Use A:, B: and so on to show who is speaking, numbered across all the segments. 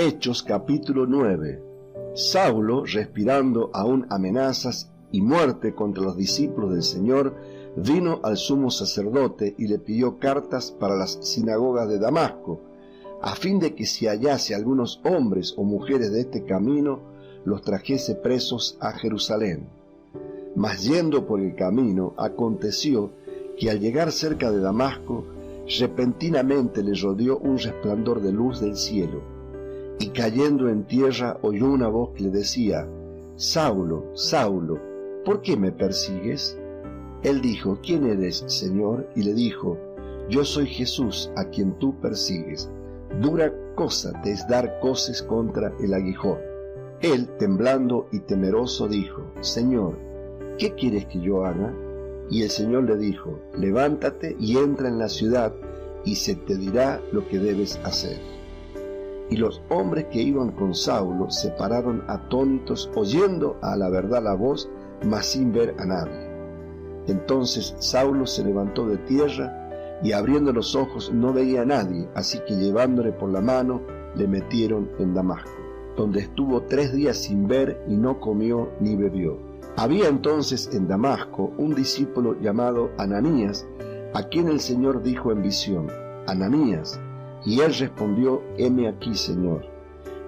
A: Hechos capítulo 9. Saulo, respirando aún amenazas y muerte contra los discípulos del Señor, vino al sumo sacerdote y le pidió cartas para las sinagogas de Damasco, a fin de que si hallase algunos hombres o mujeres de este camino, los trajese presos a Jerusalén. Mas yendo por el camino, aconteció que al llegar cerca de Damasco, repentinamente le rodeó un resplandor de luz del cielo, y cayendo en tierra oyó una voz que le decía: Saulo, Saulo, ¿por qué me persigues? Él dijo: ¿Quién eres, Señor? Y le dijo: Yo soy Jesús, a quien tú persigues. Dura cosa te es dar coces contra el aguijón. Él, temblando y temeroso, dijo: Señor, ¿qué quieres que yo haga? Y el Señor le dijo: Levántate y entra en la ciudad, y se te dirá lo que debes hacer. Y los hombres que iban con Saulo se pararon atónitos, oyendo a la verdad la voz, mas sin ver a nadie. Entonces Saulo se levantó de tierra, y abriendo los ojos no veía a nadie, así que llevándole por la mano, le metieron en Damasco, donde estuvo 3 días sin ver, y no comió ni bebió. Había entonces en Damasco un discípulo llamado Ananías, a quien el Señor dijo en visión: Ananías. Y él respondió: heme aquí, Señor.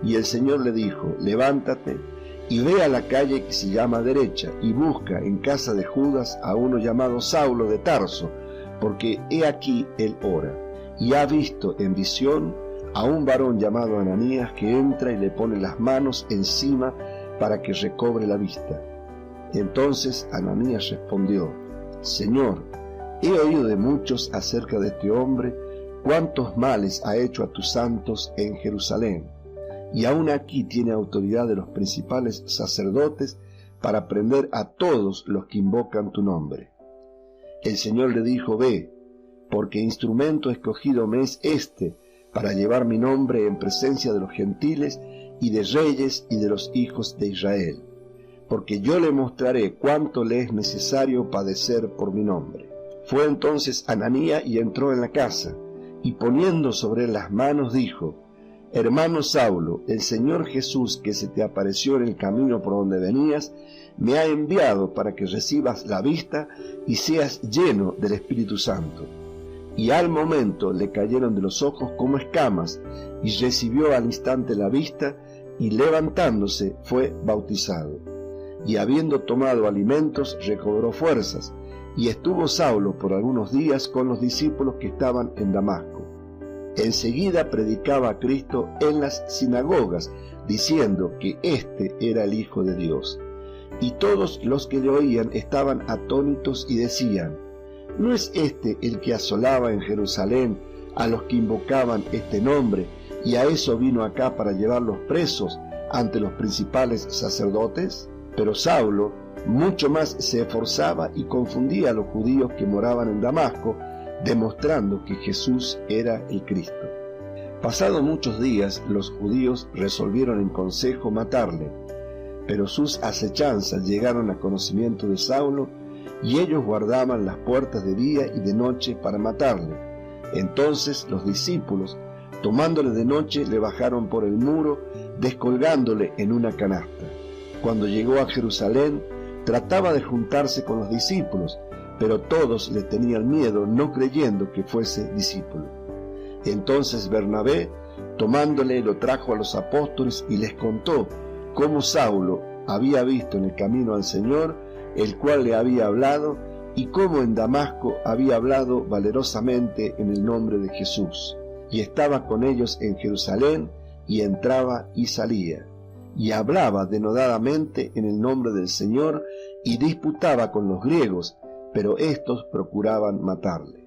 A: Y el Señor le dijo: levántate y ve a la calle que se llama Derecha, y busca en casa de Judas a uno llamado Saulo de Tarso, porque he aquí él ora, y ha visto en visión a un varón llamado Ananías que entra y le pone las manos encima para que recobre la vista. Entonces Ananías respondió: Señor, he oído de muchos acerca de este hombre, cuántos males ha hecho a tus santos en Jerusalén, y aún aquí tiene autoridad de los principales sacerdotes para prender a todos los que invocan tu nombre. El Señor le dijo: ve, porque instrumento escogido me es este, para llevar mi nombre en presencia de los gentiles y de reyes y de los hijos de Israel, porque yo le mostraré cuánto le es necesario padecer por mi nombre. Fue entonces Ananías y entró en la casa, y poniendo sobre él las manos dijo: Hermano Saulo, el Señor Jesús, que se te apareció en el camino por donde venías, me ha enviado para que recibas la vista y seas lleno del Espíritu Santo. Y al momento le cayeron de los ojos como escamas, y recibió al instante la vista, y levantándose fue bautizado. Y habiendo tomado alimentos, recobró fuerzas, y estuvo Saulo por algunos días con los discípulos que estaban en Damasco. Enseguida predicaba a Cristo en las sinagogas, diciendo que éste era el Hijo de Dios. Y todos los que le oían estaban atónitos y decían: ¿no es este el que asolaba en Jerusalén a los que invocaban este nombre, y a eso vino acá para llevarlos presos ante los principales sacerdotes? Pero Saulo mucho más se esforzaba y confundía a los judíos que moraban en Damasco, demostrando que Jesús era el Cristo. Pasados muchos días, los judíos resolvieron en consejo matarle, pero sus acechanzas llegaron a conocimiento de Saulo, y ellos guardaban las puertas de día y de noche para matarle. Entonces los discípulos, tomándole de noche, le bajaron por el muro, descolgándole en una canasta. Cuando llegó a Jerusalén, trataba de juntarse con los discípulos, pero todos le tenían miedo, no creyendo que fuese discípulo. Entonces Bernabé, tomándole, lo trajo a los apóstoles y les contó cómo Saulo había visto en el camino al Señor, el cual le había hablado, y cómo en Damasco había hablado valerosamente en el nombre de Jesús. Y estaba con ellos en Jerusalén, y entraba y salía, y hablaba denodadamente en el nombre del Señor, y disputaba con los griegos, pero éstos procuraban matarle.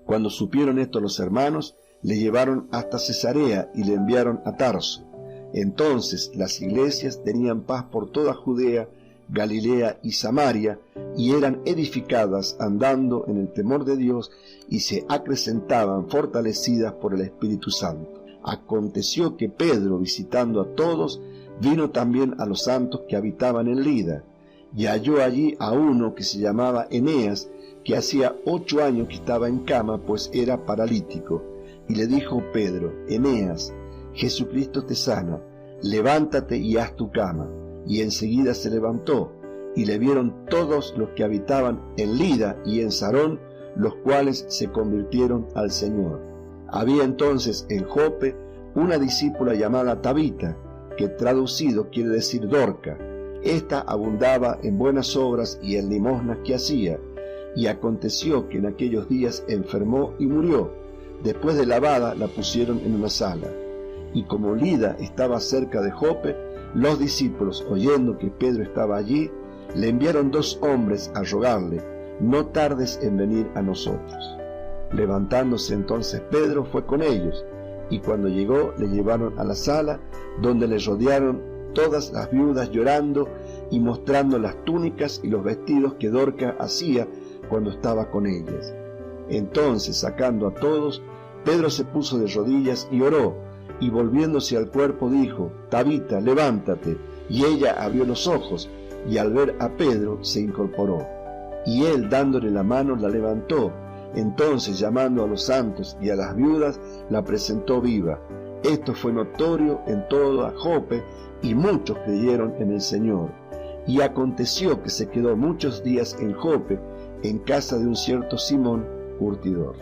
A: Cuando supieron esto los hermanos, le llevaron hasta Cesarea y le enviaron a Tarso. Entonces las iglesias tenían paz por toda Judea, Galilea y Samaria, y eran edificadas andando en el temor de Dios, y se acrecentaban fortalecidas por el Espíritu Santo. Aconteció que Pedro, visitando a todos, vino también a los santos que habitaban en Lida, y halló allí a uno que se llamaba Eneas, que hacía 8 años que estaba en cama, pues era paralítico. Y le dijo Pedro: Eneas, Jesucristo te sana, levántate y haz tu cama. Y enseguida se levantó, y le vieron todos los que habitaban en Lida y en Sarón, los cuales se convirtieron al Señor. Había entonces en Jope una discípula llamada Tabita, que traducido quiere decir Dorca. Esta abundaba en buenas obras y en limosnas que hacía, y aconteció que en aquellos días enfermó y murió. Después de lavada la pusieron en una sala. Y como Lida estaba cerca de Jope, los discípulos, oyendo que Pedro estaba allí, le enviaron 2 hombres a rogarle: no tardes en venir a nosotros. Levantándose entonces Pedro fue con ellos, y cuando llegó le llevaron a la sala, donde le rodearon todas las viudas llorando y mostrando las túnicas y los vestidos que Dorca hacía cuando estaba con ellas. Entonces, sacando a todos, Pedro se puso de rodillas y oró, y volviéndose al cuerpo dijo: Tabita, levántate. Y ella abrió los ojos, y al ver a Pedro se incorporó. Y él, dándole la mano, la levantó. Entonces, llamando a los santos y a las viudas, la presentó viva. Esto fue notorio en toda Jope, y muchos creyeron en el Señor. Y aconteció que se quedó muchos días en Jope, en casa de un cierto Simón curtidor.